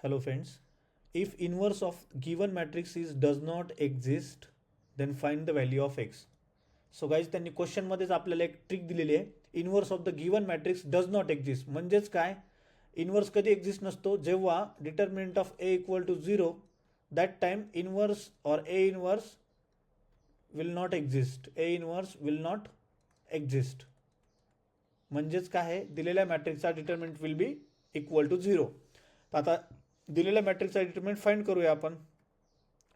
Hello friends. If inverse of given matrix is does not exist, then find the value of x. So guys त्यांनी क्वेश्चनमध्येच आपल्याला एक trick दिलेली आहे. Inverse of the given matrix does not exist म्हणजेच काय, inverse कधी exist नसतो जेव्हा determinant of A equal to 0, that time inverse or A inverse will not exist. A inverse will not exist म्हणजेच काय आहे, दिलेल्या मॅट्रिक्सचा determinant will be equal to 0. तर आता दिलेल्या मॅट्रिक्सचा डिटर्मिनंट फाइंड करूया आपण.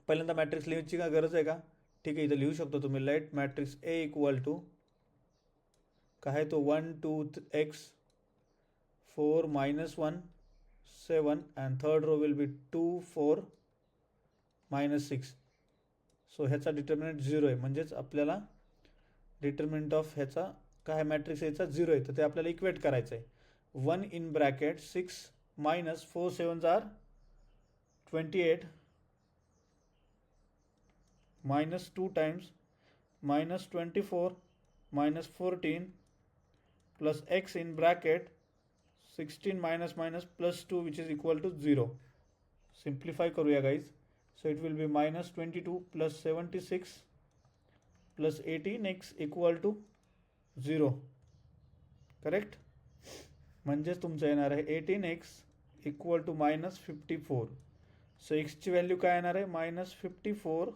पहिल्यांदा मॅट्रिक्स लिहायची का गरज आहे का? ठीक आहे, इथं लिहू शकतो तुम्ही. Let matrix A equal to काय आहे तो 1 2 x 4 -1 7 and third row will be 2 4 -6. So ह्याचा डिटर्मिनंट 0 आहे म्हणजेच आपल्याला डिटर्मिनंट ऑफ ह्याचा काय मॅट्रिक्स याचा 0 आहे, तर ते आपल्याला इक्वेट करायचं आहे. 1 in bracket 6 minus 4 7s are 28 minus 2 times minus 24 minus 14 plus x in bracket 16 minus minus plus 2 which is equal to 0. Simplify करूया guys. So it will be minus 22 plus 76 plus 18x equal to 0. Correct? म्हणजेच तुमचं येणार आहे 18x equal to -54. So एक्सची value काय येणार आहे, -54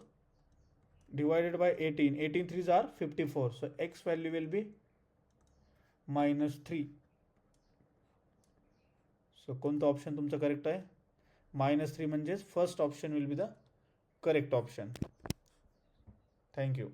divided by 18. 18 3s are 54. So x value will be -3. So कोणतं ऑप्शन तुमचं करेक्ट आहे? -3 म्हणजेच first option will be the correct option. Thank you.